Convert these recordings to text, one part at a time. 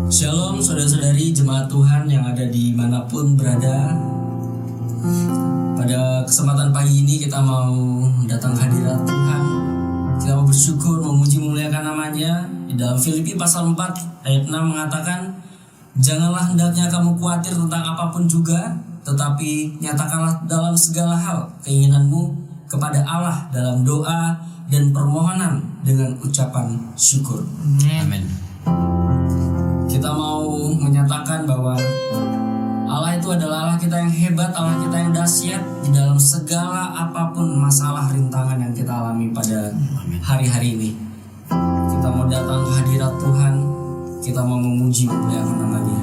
Shalom saudara-saudari jemaat Tuhan yang ada dimanapun berada. Pada kesempatan pagi ini kita mau datang ke hadirat Tuhan. Kita mau bersyukur, memuji, memuliakan namanya. Di dalam Filipi pasal 4 ayat 6 mengatakan, janganlah hendaknya kamu khawatir tentang apapun juga, tetapi nyatakanlah dalam segala hal keinginanmu kepada Allah dalam doa dan permohonan dengan ucapan syukur. Amin. Kita mau menyatakan bahwa Allah itu adalah Allah kita yang hebat, Allah kita yang dahsyat di dalam segala apapun masalah rintangan yang kita alami pada hari-hari ini. Kita mau datang ke hadirat Tuhan, kita mau memuji memuliakan nama-Nya.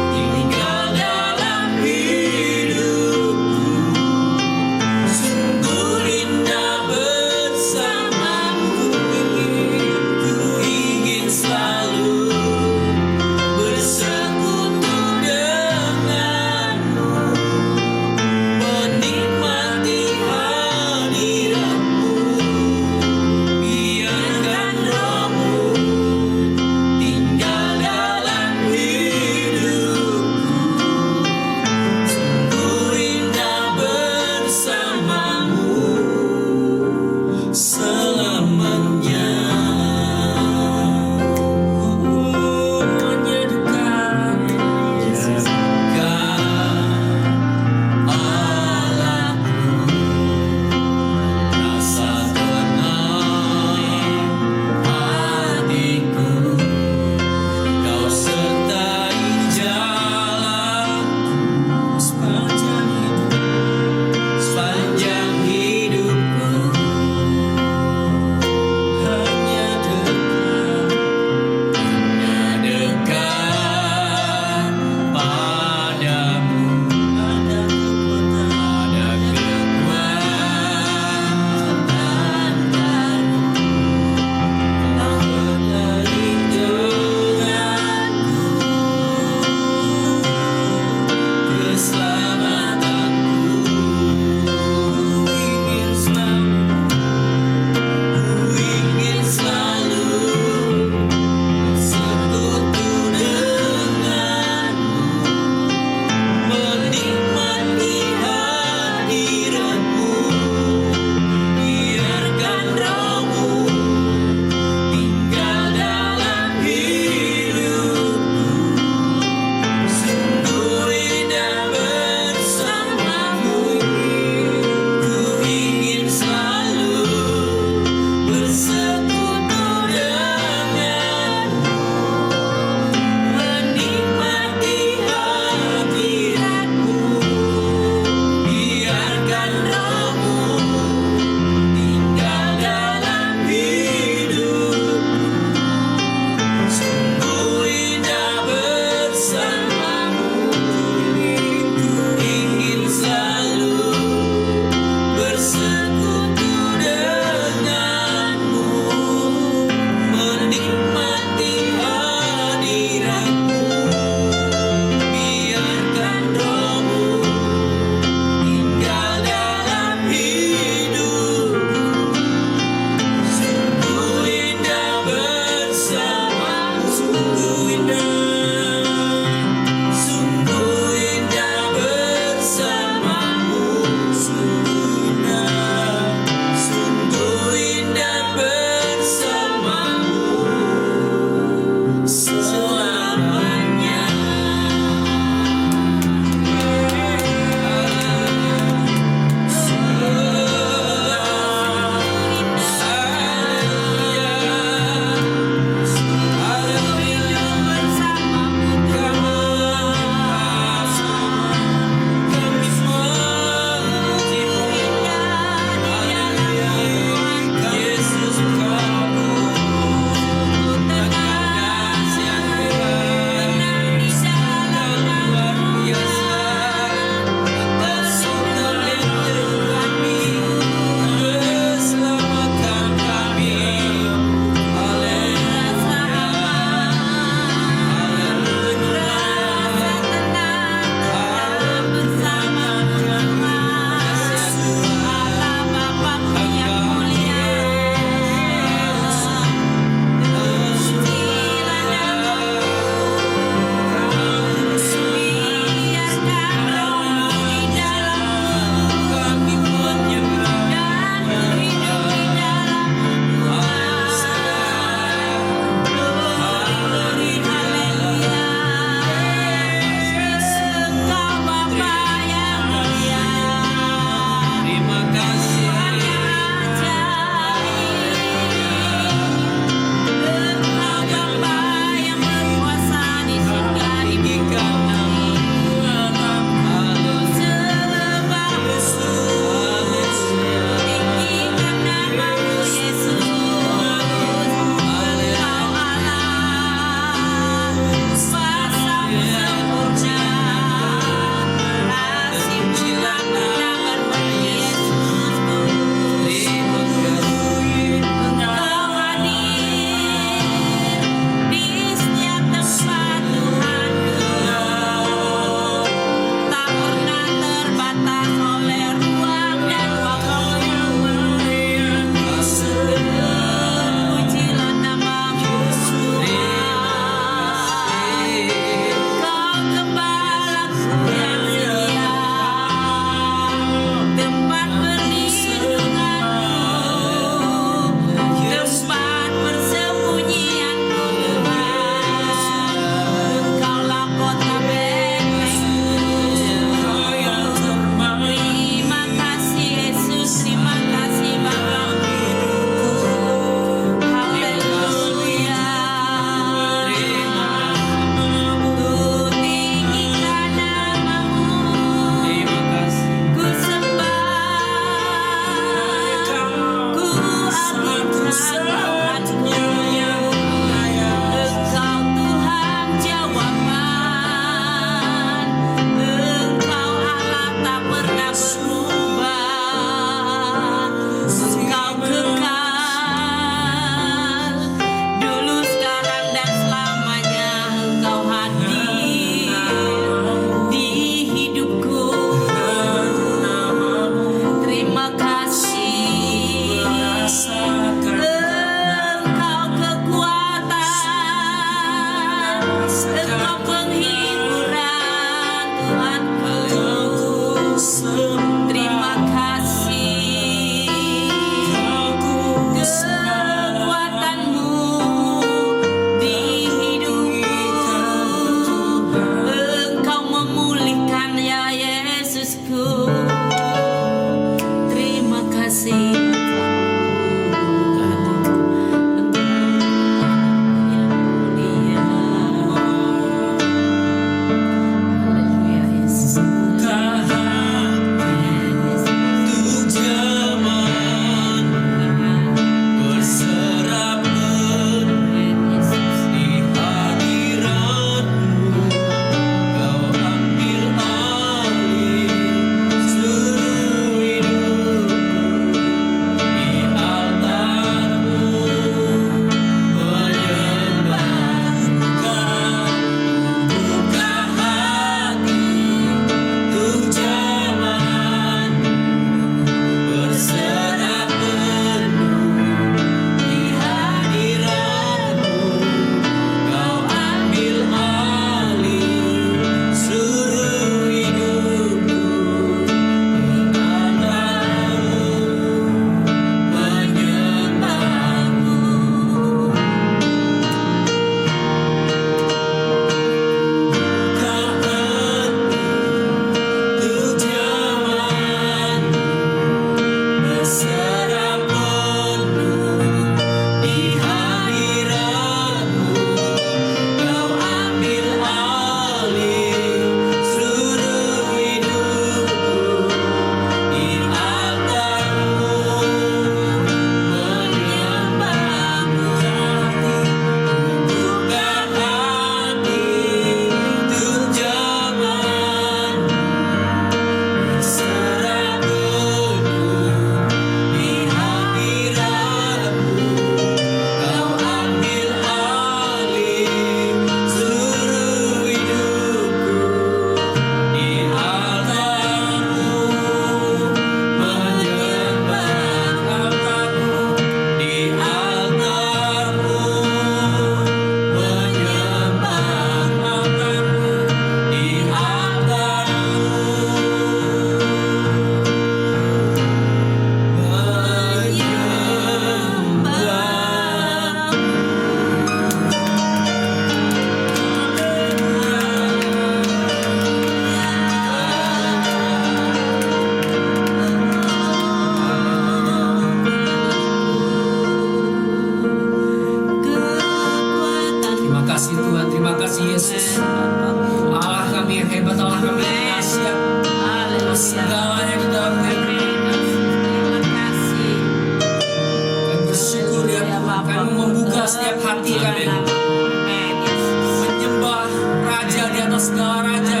atas segala raja,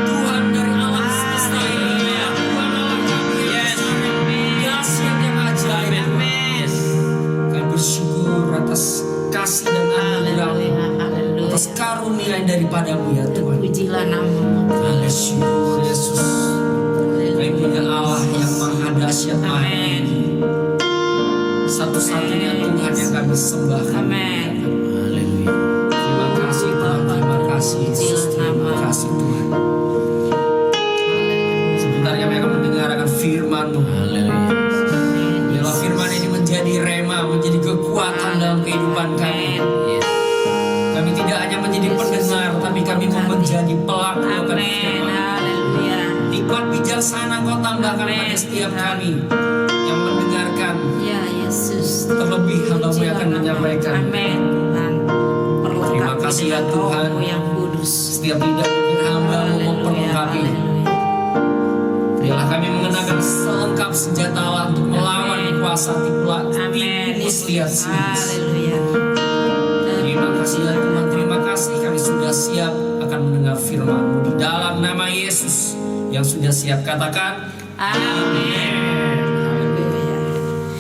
Tuhan dari alam semesta ini, Tuhan Allah kami yang dahsyat yang ajaib. Kami bersyukur atas kasih dan anugerah-Mu, atas karunia yang daripadamu ya Tuhan. Pujilah nama-Mu. Kami syukur Yesus. Kami punya Allah yang maha dahsyat, maha tinggi. Satu-satunya Tuhan yang kami sembah. Amin. Haleluya. Terima kasih Tuhan, terima kasih Yesus, terima kasih Tuhan. Sebentar kami akan mendengarkan firman-Mu. Haleluya. Biarlah firman ini menjadi rema, menjadi kekuatan dalam kehidupan kami. Kami tidak hanya menjadi pendengar, tapi kami mau menjadi pelaku akan firman. Hikmat bijaksana Kau tambahkan pada setiap kami yang mendengarkan. Ya Yesus. Terlebih hamba-Mu yang akan menyampaikan. Amin. Terima kasih ya Tuhan. Yang kudus. Setiap lidah bibir hamba-Mu memperlengkapi. Biarlah kami mengenakan selengkap senjata Allah untuk melawan kuasa tipu lihat Haleluya. Terima kasih ya Tuhan, terima kasih kami sudah siap akan mendengar firman-Mu di dalam nama Yesus yang sudah siap. Katakan amin.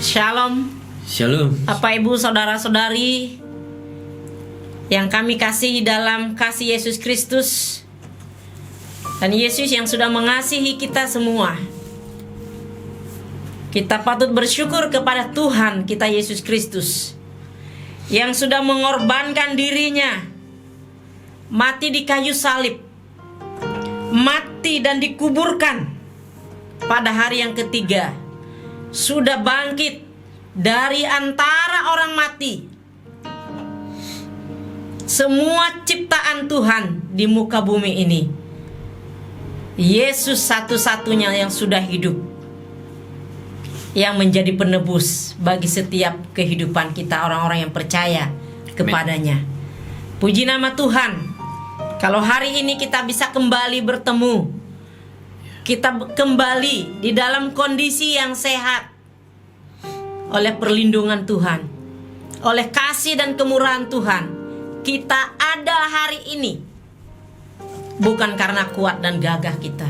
Shalom. Shalom. Bapak Ibu saudara-saudari yang kami kasih dalam kasih Yesus Kristus, dan Yesus yang sudah mengasihi kita semua, kita patut bersyukur kepada Tuhan kita Yesus Kristus yang sudah mengorbankan dirinya, mati di kayu salib, mati dan dikuburkan pada hari yang ketiga, sudah bangkit dari antara orang mati. Semua ciptaan Tuhan di muka bumi ini, Yesus satu-satunya yang sudah hidup, yang menjadi penebus bagi setiap kehidupan kita orang-orang yang percaya kepadanya. Puji nama Tuhan. Kalau hari ini kita bisa kembali bertemu, kita kembali di dalam kondisi yang sehat oleh perlindungan Tuhan, oleh kasih dan kemurahan Tuhan. Kita ada hari ini bukan karena kuat dan gagah kita,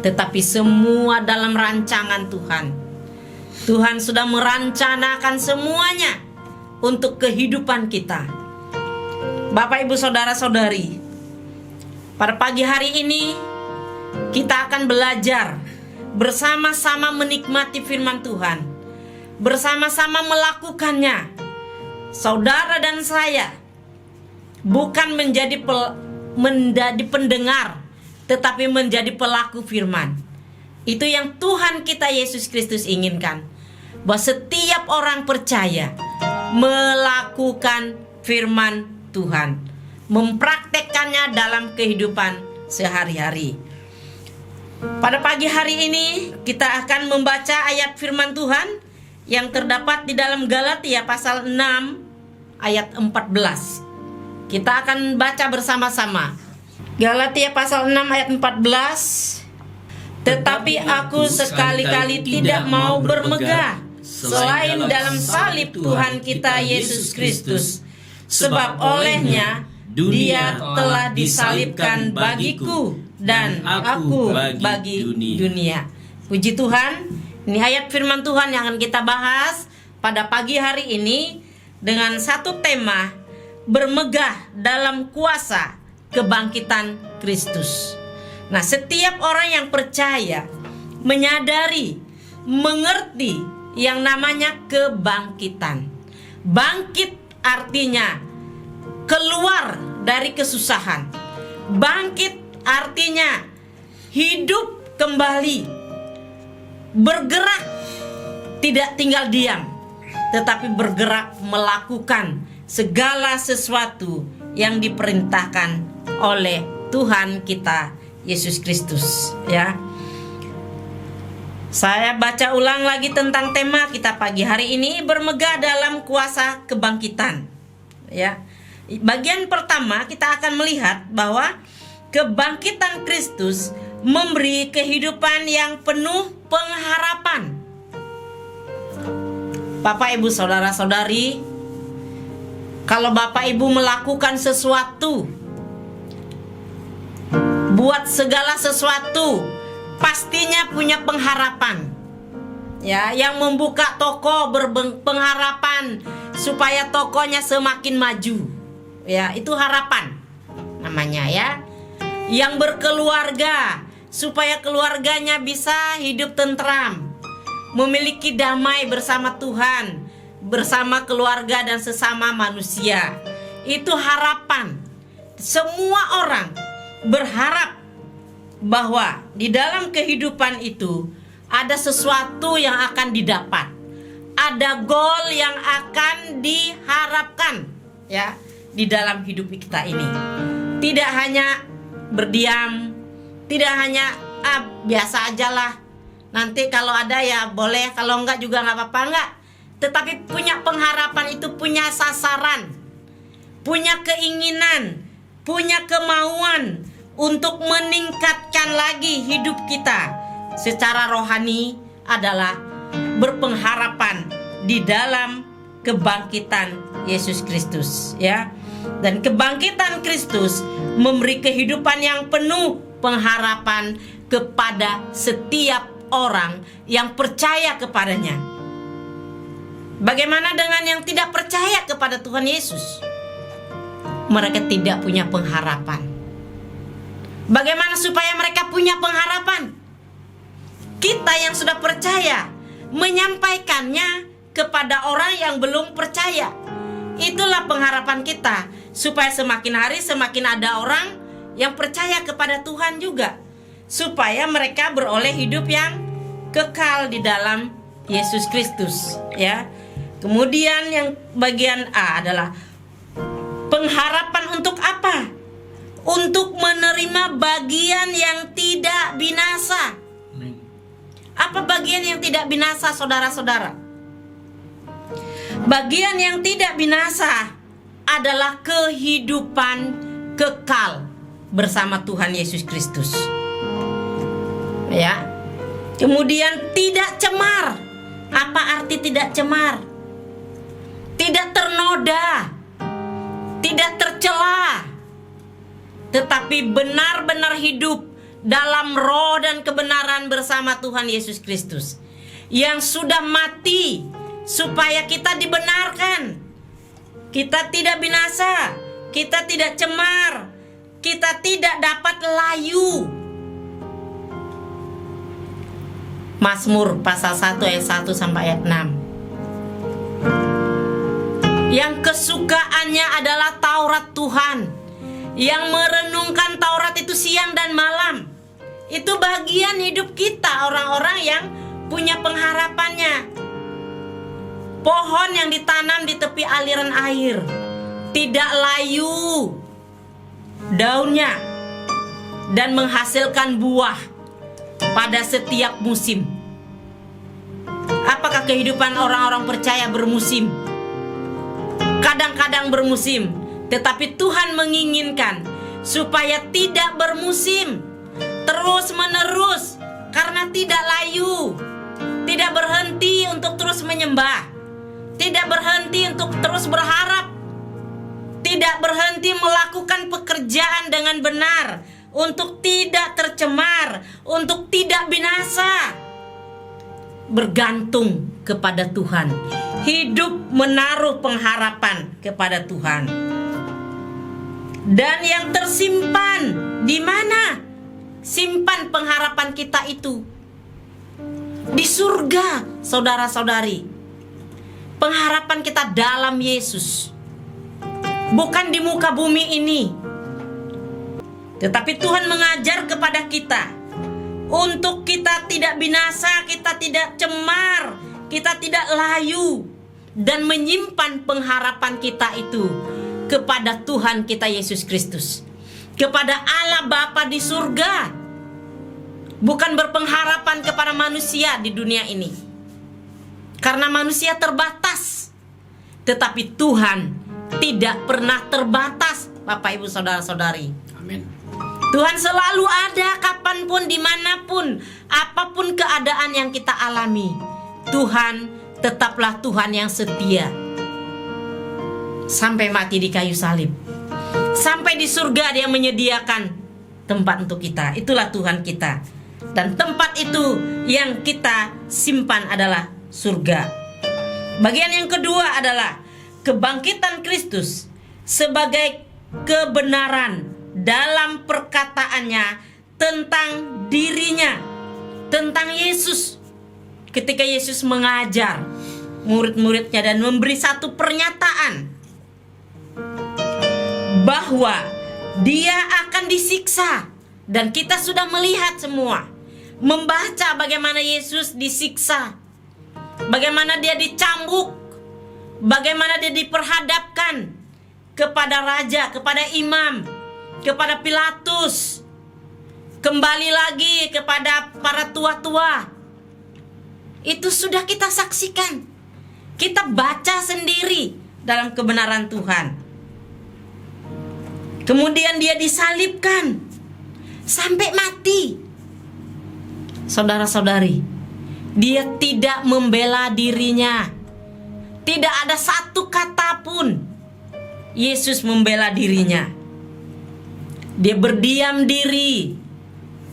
tetapi semua dalam rancangan Tuhan. Tuhan sudah merencanakan semuanya untuk kehidupan kita. Bapak, Ibu, saudara-saudari, pada pagi hari ini kita akan belajar bersama-sama menikmati firman Tuhan, bersama-sama melakukannya. Saudara dan saya bukan menjadi pendengar, tetapi menjadi pelaku firman. Itu yang Tuhan kita Yesus Kristus inginkan, bahwa setiap orang percaya melakukan firman Tuhan, mempraktekkannya dalam kehidupan sehari-hari. Pada pagi hari ini kita akan membaca ayat firman Tuhan yang terdapat di dalam Galatia pasal 6 ayat 14. Kita akan baca bersama-sama. Galatia pasal 6 ayat 14. Tetapi aku sekali-kali tidak mau bermegah selain dalam salib Tuhan kita Yesus Kristus, sebab olehnya Dia telah disalibkan bagiku dan aku bagi dunia. Puji Tuhan. Ini ayat firman Tuhan yang akan kita bahas pada pagi hari ini dengan satu tema: bermegah dalam kuasa kebangkitan Kristus. Nah, setiap orang yang percaya menyadari, mengerti yang namanya kebangkitan. Bangkit artinya keluar dari kesusahan. Bangkit artinya hidup kembali, bergerak, tidak tinggal diam, tetapi bergerak melakukan segala sesuatu yang diperintahkan oleh Tuhan kita Yesus Kristus, ya. Saya baca ulang lagi tentang tema kita pagi hari ini, bermegah dalam kuasa kebangkitan, ya. Bagian pertama kita akan melihat bahwa kebangkitan Kristus memberi kehidupan yang penuh pengharapan. Bapak, Ibu, saudara-saudari, kalau Bapak Ibu melakukan sesuatu buat segala sesuatu pastinya punya pengharapan. Ya, yang membuka toko berpengharapan supaya tokonya semakin maju. Ya, itu harapan namanya ya. Yang berkeluarga supaya keluarganya bisa hidup tentram, memiliki damai bersama Tuhan, bersama keluarga dan sesama manusia. Itu harapan. Semua orang berharap bahwa di dalam kehidupan itu ada sesuatu yang akan didapat. Ada goal yang akan diharapkan ya di dalam hidup kita ini. Tidak hanya berdiam, tidak hanya biasa ajalah. Nanti kalau ada ya boleh, kalau enggak juga enggak apa-apa, enggak. Tetapi punya pengharapan itu punya sasaran, punya keinginan, punya kemauan untuk meningkatkan lagi hidup kita secara rohani adalah berpengharapan di dalam kebangkitan Yesus Kristus ya. Dan kebangkitan Kristus memberi kehidupan yang penuh pengharapan kepada setiap orang yang percaya kepadanya. Bagaimana dengan yang tidak percaya kepada Tuhan Yesus? Mereka tidak punya pengharapan. Bagaimana supaya mereka punya pengharapan? Kita yang sudah percaya menyampaikannya kepada orang yang belum percaya. Itulah pengharapan kita, supaya semakin hari semakin ada orang yang percaya kepada Tuhan juga, supaya mereka beroleh hidup yang kekal di dalam Yesus Kristus ya. Kemudian yang bagian A adalah pengharapan untuk apa? Untuk menerima bagian yang tidak binasa. Apa bagian yang tidak binasa, saudara-saudara? Bagian yang tidak binasa adalah kehidupan kekal bersama Tuhan Yesus Kristus. Ya. Kemudian tidak cemar. Apa arti tidak cemar? Tidak ternoda, tidak tercela, tetapi benar-benar hidup dalam roh dan kebenaran bersama Tuhan Yesus Kristus, yang sudah mati supaya kita dibenarkan. Kita tidak binasa, kita tidak cemar, kita tidak dapat layu. Mazmur pasal 1 ayat 1 sampai ayat 6. Yang kesukaannya adalah Taurat Tuhan, yang merenungkan Taurat itu siang dan malam. Itu bagian hidup kita, orang-orang yang punya pengharapannya. Pohon yang ditanam di tepi aliran air, tidak layu daunnya dan menghasilkan buah pada setiap musim. Apakah kehidupan orang-orang percaya bermusim? Kadang-kadang bermusim, tetapi Tuhan menginginkan supaya tidak bermusim, terus menerus, karena tidak layu, tidak berhenti untuk terus menyembah, tidak berhenti untuk terus berharap, tidak berhenti melakukan pekerjaan dengan benar, untuk tidak tercemar, untuk tidak binasa. Bergantung kepada Tuhan, hidup menaruh pengharapan kepada Tuhan. Dan yang tersimpan di mana? Simpan pengharapan kita itu di surga, saudara-saudari. Pengharapan kita dalam Yesus, bukan di muka bumi ini. Tetapi Tuhan mengajar kepada kita untuk kita tidak binasa, kita tidak cemar, kita tidak layu, dan menyimpan pengharapan kita itu kepada Tuhan kita Yesus Kristus, kepada Allah Bapa di surga. Bukan berpengharapan kepada manusia di dunia ini, karena manusia terbatas. Tetapi Tuhan tidak pernah terbatas, Bapak Ibu Saudara-saudari. Amin. Tuhan selalu ada kapanpun, dimanapun, apapun keadaan yang kita alami. Tuhan tetaplah Tuhan yang setia. Sampai mati di kayu salib, sampai di surga Dia menyediakan tempat untuk kita. Itulah Tuhan kita. Dan tempat itu yang kita simpan adalah surga. Bagian yang kedua adalah kebangkitan Kristus sebagai kebenaran dalam perkataannya tentang dirinya, tentang Yesus. Ketika Yesus mengajar murid-muridnya dan memberi satu pernyataan bahwa dia akan disiksa, dan kita sudah melihat semua, membaca bagaimana Yesus disiksa, bagaimana dia dicambuk, bagaimana dia diperhadapkan kepada raja, kepada imam, kepada Pilatus, kembali lagi kepada para tua-tua. Itu sudah kita saksikan, kita baca sendiri dalam kebenaran Tuhan. Kemudian dia disalibkan sampai mati. Saudara-saudari, dia tidak membela dirinya. Tidak ada satu kata pun Yesus membela dirinya. Dia berdiam diri,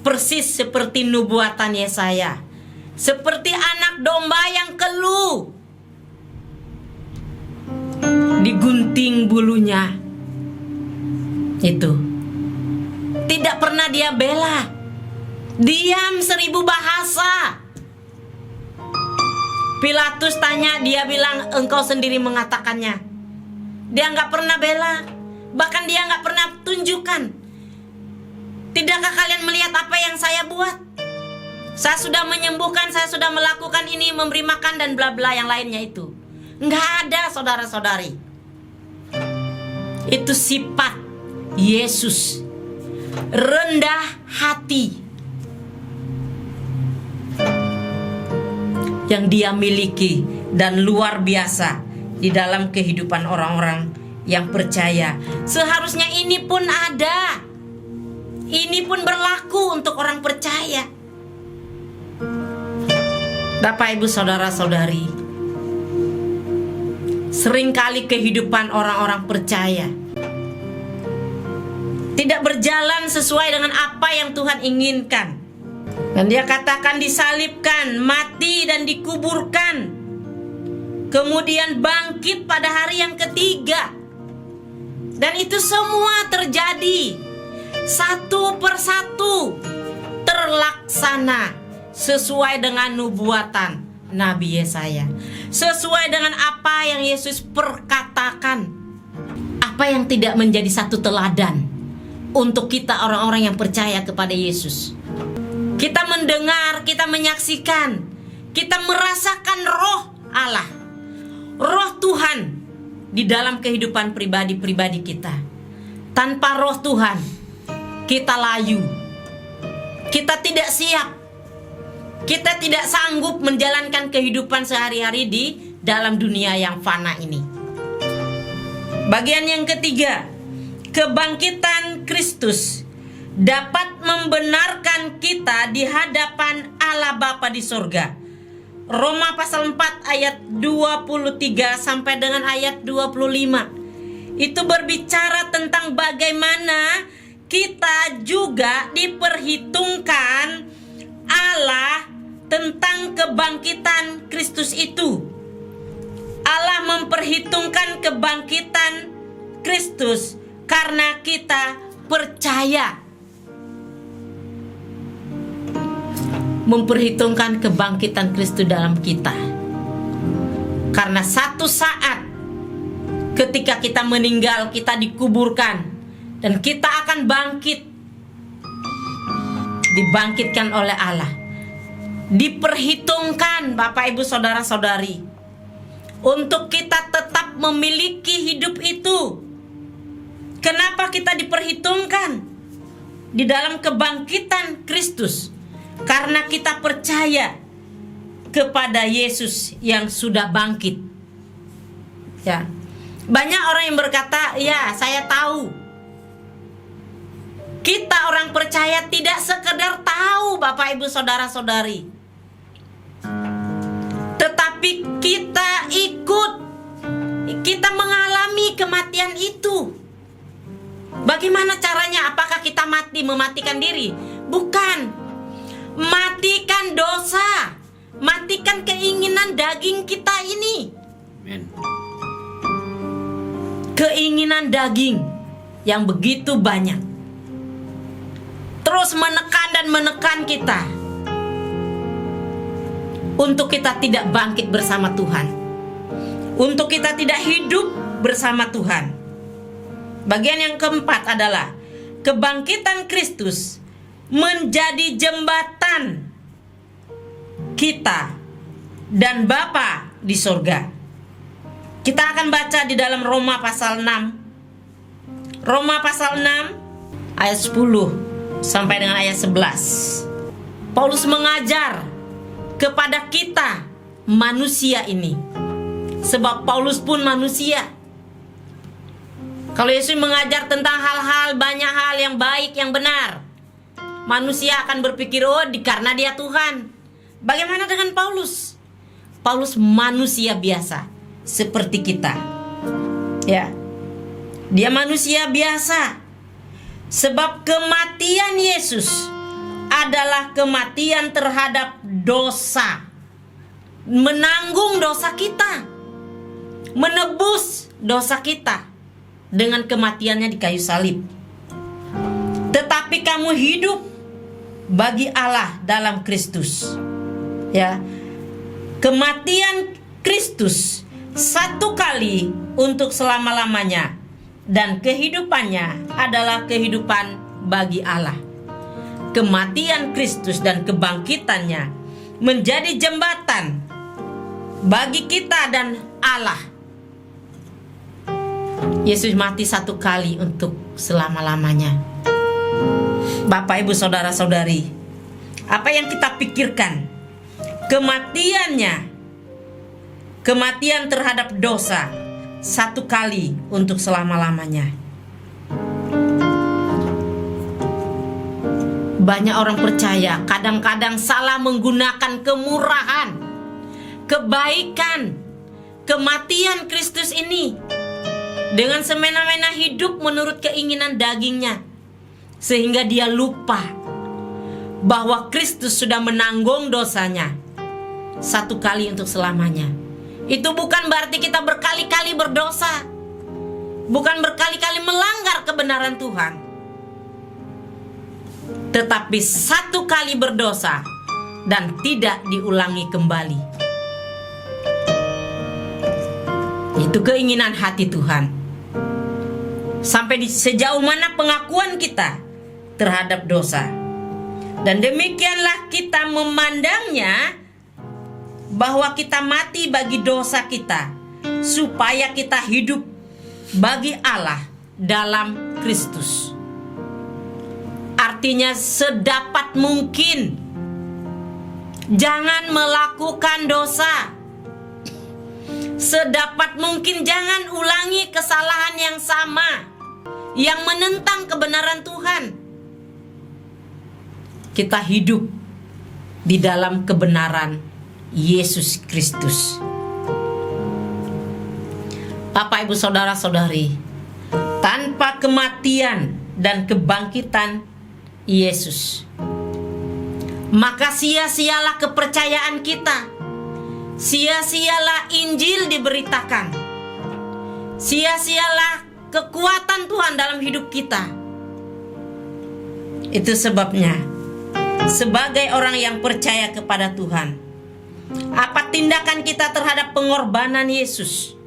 persis seperti nubuatan Yesaya, seperti anak domba yang keluh, digunting bulunya. Itu tidak pernah dia bela, diam 1000 bahasa. Pilatus tanya, dia bilang engkau sendiri mengatakannya. Dia nggak pernah bela, bahkan dia nggak pernah tunjukkan. Tidakkah kalian melihat apa yang saya buat? Saya sudah menyembuhkan, saya sudah melakukan ini, memberi makan dan bla bla yang lainnya itu. Nggak ada, saudara-saudari. Itu sifat Yesus, rendah hati, yang dia miliki dan luar biasa di dalam kehidupan orang-orang yang percaya. Seharusnya ini pun ada, ini pun berlaku untuk orang percaya. Bapak, Ibu, saudara-saudari, seringkali kehidupan orang-orang percaya tidak berjalan sesuai dengan apa yang Tuhan inginkan. Dan dia katakan disalibkan, mati dan dikuburkan, kemudian bangkit pada hari yang ketiga. Dan itu semua terjadi satu persatu, terlaksana sesuai dengan nubuatan Nabi Yesaya, sesuai dengan apa yang Yesus perkatakan. Apa yang tidak menjadi satu teladan untuk kita orang-orang yang percaya kepada Yesus? Kita mendengar, kita menyaksikan, kita merasakan roh Allah, roh Tuhan di dalam kehidupan pribadi-pribadi kita. Tanpa roh Tuhan, kita layu, kita tidak siap, kita tidak sanggup menjalankan kehidupan sehari-hari di dalam dunia yang fana ini. Bagian yang ketiga, kebangkitan Kristus dapat membenarkan kita di hadapan Allah Bapa di sorga. Roma pasal 4 ayat 23 sampai dengan ayat 25. Itu berbicara tentang bagaimana kita juga diperhitungkan Allah tentang kebangkitan Kristus itu. Allah memperhitungkan kebangkitan Kristus karena kita percaya. Memperhitungkan kebangkitan Kristus dalam kita, karena satu saat ketika kita meninggal, kita dikuburkan dan kita akan bangkit, dibangkitkan oleh Allah. Diperhitungkan, Bapak, Ibu, saudara-saudari, untuk kita tetap memiliki hidup itu. Kenapa kita diperhitungkan di dalam kebangkitan Kristus? Karena kita percaya kepada Yesus yang sudah bangkit. Ya. Banyak orang yang berkata, "Ya, saya tahu." Kita orang percaya tidak sekedar tahu, Bapak, Ibu, saudara-saudari, tetapi kita ikut, kita mengalami kematian itu. Bagaimana caranya? Apakah kita mati mematikan diri. Bukan. Matikan dosa. Matikan keinginan daging kita ini. Amen. Keinginan daging yang begitu banyak terus menekan dan menekan kita untuk kita tidak bangkit bersama Tuhan, untuk kita tidak hidup bersama Tuhan. Bagian yang keempat adalah kebangkitan Kristus menjadi jembatan kita dan Bapa di sorga. Kita akan baca di dalam Roma pasal 6. Roma pasal 6 ayat 10 sampai dengan ayat 11. Paulus mengajar kepada kita manusia ini. Sebab Paulus pun manusia. Kalau Yesus mengajar tentang hal-hal, banyak hal yang baik, yang benar, manusia akan berpikir, oh karena dia Tuhan. Bagaimana dengan Paulus? Paulus manusia biasa seperti kita. Ya. Dia manusia biasa. Sebab kematian Yesus adalah kematian terhadap dosa. Menanggung dosa kita. Menebus dosa kita dengan kematiannya di kayu salib. Tetapi kamu hidup bagi Allah dalam Kristus. Ya. Kematian Kristus satu kali untuk selama-lamanya, dan kehidupannya adalah kehidupan bagi Allah. Kematian Kristus dan kebangkitannya menjadi jembatan bagi kita dan Allah. Yesus mati satu kali untuk selama-lamanya. Bapak, Ibu, saudara-saudari, apa yang kita pikirkan? Kematian terhadap dosa satu kali untuk selama-lamanya. Banyak orang percaya kadang-kadang salah menggunakan kemurahan, kebaikan, kematian Kristus ini dengan semena-mena hidup menurut keinginan dagingnya, sehingga dia lupa bahwa Kristus sudah menanggung dosanya satu kali untuk selamanya. Itu bukan berarti kita berkali-kali berdosa, bukan berkali-kali melanggar kebenaran Tuhan, tetapi satu kali berdosa dan tidak diulangi kembali. Itu keinginan hati Tuhan. Sampai sejauh mana pengakuan kita terhadap dosa. Dan demikianlah kita memandangnya, bahwa kita mati bagi dosa kita, supaya kita hidup bagi Allah dalam Kristus. Artinya sedapat mungkin jangan melakukan dosa. Sedapat mungkin jangan ulangi kesalahan yang sama, yang menentang kebenaran Tuhan. Kita hidup di dalam kebenaran Yesus Kristus. Bapak, Ibu, saudara-saudari, tanpa kematian dan kebangkitan Yesus, maka sia-sialah kepercayaan kita, sia-sialah Injil diberitakan, sia-sialah kekuatan Tuhan dalam hidup kita. Itu sebabnya, sebagai orang yang percaya kepada Tuhan, apa tindakan kita terhadap pengorbanan Yesus?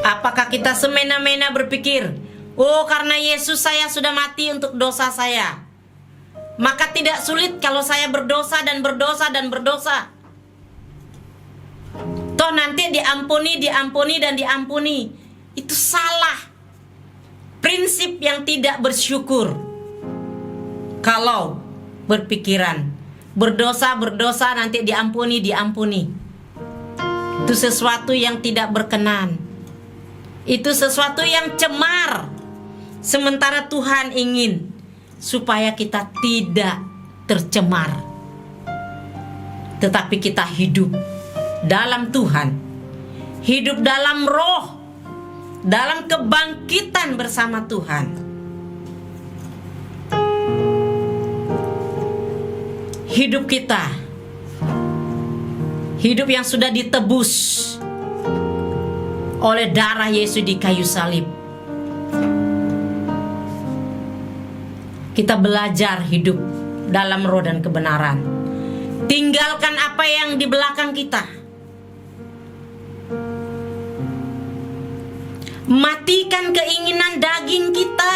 Apakah kita semena-mena berpikir, oh karena Yesus saya sudah mati untuk dosa saya, maka tidak sulit kalau saya berdosa dan berdosa dan berdosa. Toh nanti diampuni dan diampuni. Itu salah. Prinsip yang tidak bersyukur. Kalau berpikiran berdosa nanti diampuni. Itu sesuatu yang tidak berkenan. Itu sesuatu yang cemar. Sementara Tuhan ingin supaya kita tidak tercemar, tetapi kita hidup dalam Tuhan, hidup dalam roh, dalam kebangkitan bersama Tuhan. hidup kita, hidup yang sudah ditebus oleh darah Yesus di kayu salib. Kita belajar hidup dalam roh dan kebenaran. Tinggalkan apa yang di belakang kita. Matikan keinginan daging kita.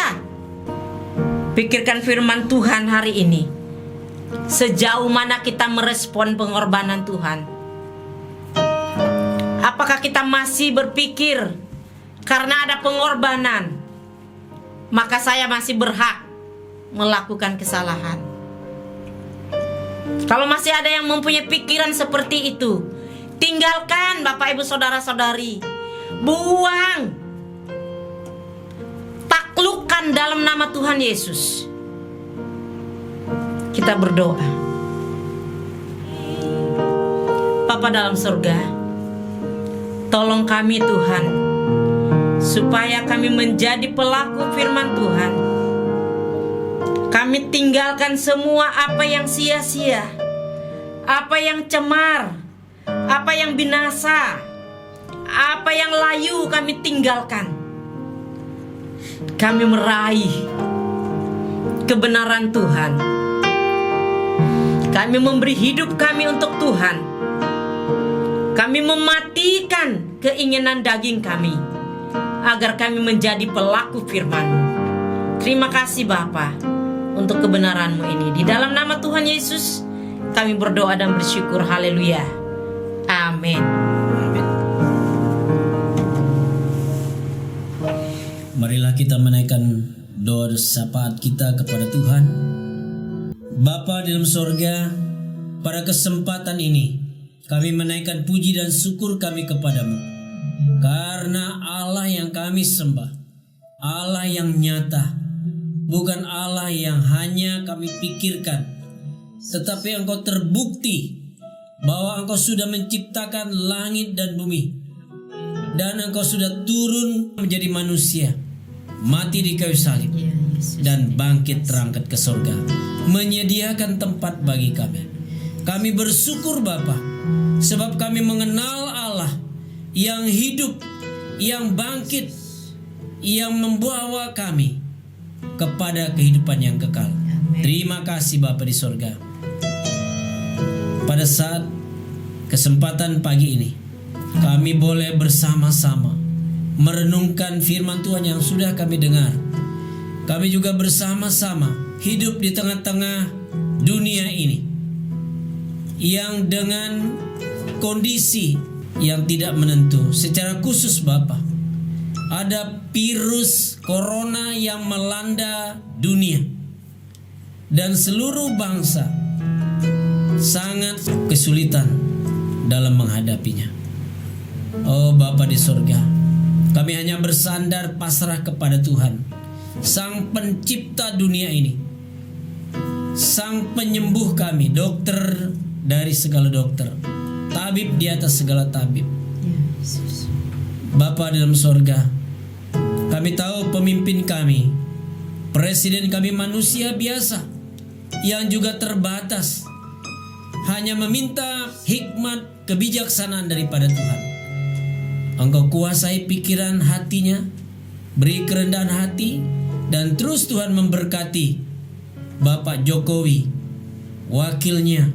Pikirkan firman Tuhan hari ini. Sejauh mana kita merespon pengorbanan Tuhan? Apakah kita masih berpikir karena ada pengorbanan, maka saya masih berhak melakukan kesalahan? Kalau masih ada yang mempunyai pikiran seperti itu, tinggalkan Bapak Ibu Saudara-saudari. Buang. Taklukkan dalam nama Tuhan Yesus. Kita berdoa. Bapa dalam surga, tolong kami Tuhan, supaya kami menjadi pelaku firman Tuhan. Kami tinggalkan semua apa yang sia-sia, apa yang cemar, apa yang binasa, apa yang layu kami tinggalkan. Kami meraih kebenaran Tuhan. Kami memberi hidup kami untuk Tuhan. Kami mematikan keinginan daging kami, agar kami menjadi pelaku firman-Mu. Terima kasih Bapa untuk kebenaran-Mu ini. Di dalam nama Tuhan Yesus kami berdoa dan bersyukur. Haleluya. Amin. Marilah kita menaikkan doa syafaat kita kepada Tuhan. Bapa di dalam sorga, pada kesempatan ini kami menaikkan puji dan syukur kami kepadamu, karena Allah yang kami sembah, Allah yang nyata, bukan Allah yang hanya kami pikirkan, tetapi Engkau terbukti bahwa Engkau sudah menciptakan langit dan bumi, dan Engkau sudah turun menjadi manusia, mati di kayu salib, dan bangkit terangkat ke surga, menyediakan tempat bagi kami. Kami bersyukur Bapa, sebab kami mengenal Allah yang hidup, yang bangkit, yang membawa kami kepada kehidupan yang kekal. Terima kasih Bapa di surga. Pada saat kesempatan pagi ini, kami boleh bersama-sama merenungkan firman Tuhan yang sudah kami dengar. Kami juga bersama-sama hidup di tengah-tengah dunia ini yang dengan kondisi yang tidak menentu. Secara khusus Bapa, ada virus corona yang melanda dunia, dan seluruh bangsa sangat kesulitan dalam menghadapinya. Oh Bapa di surga, kami hanya bersandar pasrah kepada Tuhan, Sang Pencipta dunia ini, Sang Penyembuh kami, dokter dari segala dokter, tabib di atas segala tabib. Bapa dalam sorga, kami tahu pemimpin kami, presiden kami manusia biasa yang juga terbatas, hanya meminta hikmat kebijaksanaan daripada Tuhan. Engkau kuasai pikiran hatinya, beri kerendahan hati, dan terus Tuhan memberkati Bapak Jokowi, wakilnya,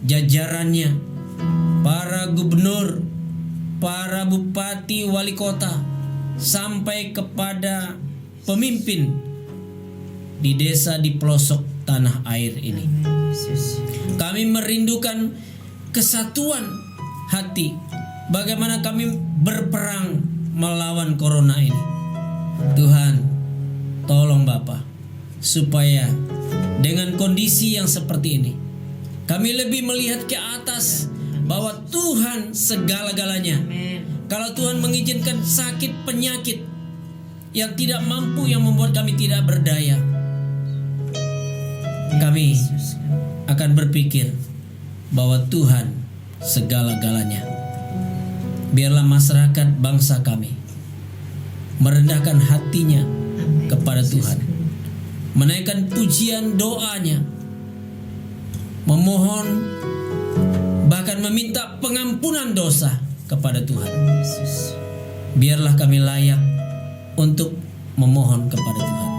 jajarannya, para gubernur, para bupati, wali kota, sampai kepada pemimpin di desa di pelosok tanah air ini. Kami merindukan kesatuan hati, bagaimana kami berperang melawan corona ini. Tuhan, tolong Bapa, supaya dengan kondisi yang seperti ini, kami lebih melihat ke atas bahwa Tuhan segala-galanya. Kalau Tuhan mengizinkan sakit penyakit yang tidak mampu, yang membuat kami tidak berdaya, kami akan berpikir bahwa Tuhan segala-galanya. Biarlah masyarakat bangsa kami merendahkan hatinya kepada Tuhan, menaikkan pujian doanya memohon, bahkan meminta pengampunan dosa kepada Tuhan. Biarlah kami layak untuk memohon kepada Tuhan.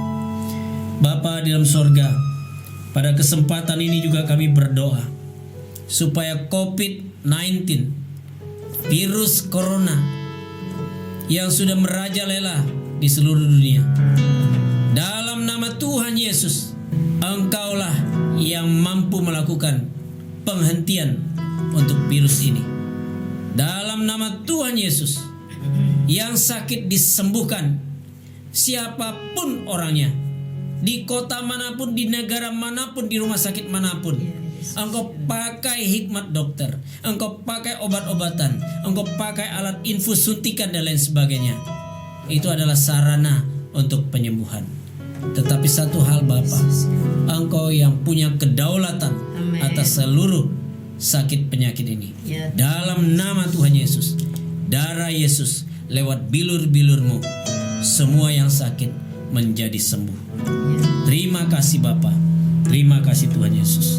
Bapa di dalam sorga, pada kesempatan ini juga kami berdoa supaya COVID-19, virus corona yang sudah merajalela di seluruh dunia, dalam nama Tuhan Yesus, Engkaulah yang mampu melakukan penghentian untuk virus ini. Dalam nama Tuhan Yesus, yang sakit disembuhkan, siapapun orangnya, di kota manapun, di negara manapun, di rumah sakit manapun. Engkau pakai hikmat dokter, Engkau pakai obat-obatan, Engkau pakai alat infus suntikan dan lain sebagainya. Itu adalah sarana untuk penyembuhan. Tetapi satu hal Bapa, Engkau yang punya kedaulatan atas seluruh sakit penyakit ini. Dalam nama Tuhan Yesus, darah Yesus lewat bilur-bilur-Mu, semua yang sakit menjadi sembuh. Terima kasih Bapa, terima kasih Tuhan Yesus.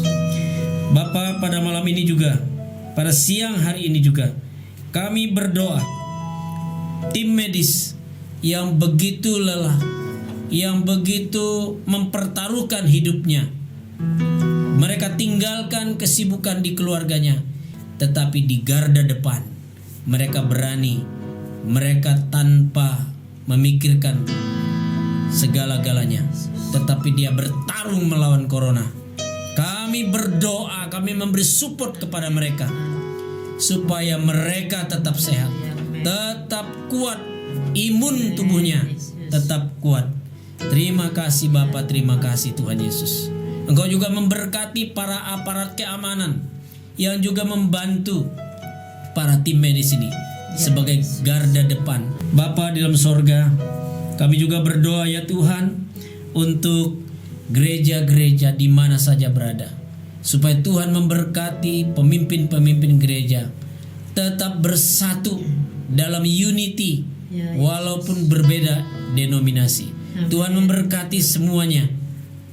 Bapa, pada malam ini juga, pada siang hari ini juga, kami berdoa, tim medis yang begitu lelah, yang begitu mempertaruhkan hidupnya, mereka tinggalkan kesibukan di keluarganya, tetapi di garda depan mereka berani, mereka tanpa memikirkan segala-galanya, tetapi dia bertarung melawan corona. Kami berdoa, kami memberi support kepada mereka supaya mereka tetap sehat, tetap kuat, imun tubuhnya tetap kuat. Terima kasih Bapa, terima kasih Tuhan Yesus. Engkau juga memberkati para aparat keamanan yang juga membantu para tim medis ini sebagai garda depan. Bapa di dalam sorga, kami juga berdoa ya Tuhan untuk gereja-gereja di mana saja berada, supaya Tuhan memberkati pemimpin-pemimpin gereja tetap bersatu dalam unity walaupun berbeda denominasi. Tuhan memberkati semuanya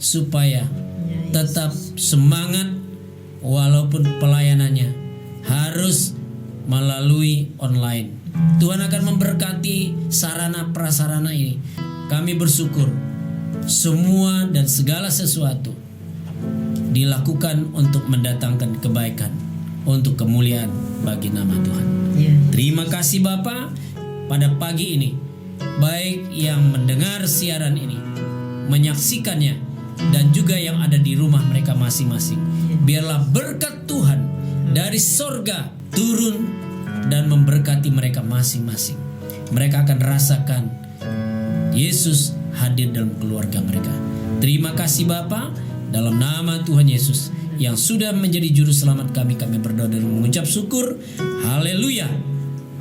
supaya tetap semangat walaupun pelayanannya harus melalui online. Tuhan akan memberkati sarana prasarana ini. Kami bersyukur semua dan segala sesuatu dilakukan untuk mendatangkan kebaikan, untuk kemuliaan bagi nama Tuhan. Terima kasih Bapa, pada pagi ini, baik yang mendengar siaran ini, menyaksikannya, dan juga yang ada di rumah mereka masing-masing. Biarlah berkat Tuhan dari sorga turun dan memberkati mereka masing-masing. Mereka akan rasakan Yesus hadir dalam keluarga mereka. Terima kasih Bapa, dalam nama Tuhan Yesus yang sudah menjadi juru selamat kami berdoa dan mengucap syukur. Haleluya.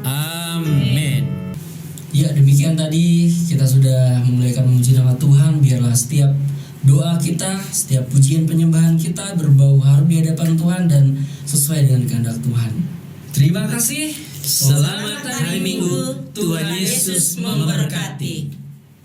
Amin. Ya, demikian tadi kita sudah memuliakan memuji nama Tuhan. Biarlah setiap doa kita, setiap pujian penyembahan kita berbau harum di hadapan Tuhan dan sesuai dengan kehendak Tuhan. Terima kasih. Selamat hari Minggu. Tuhan Yesus memberkati.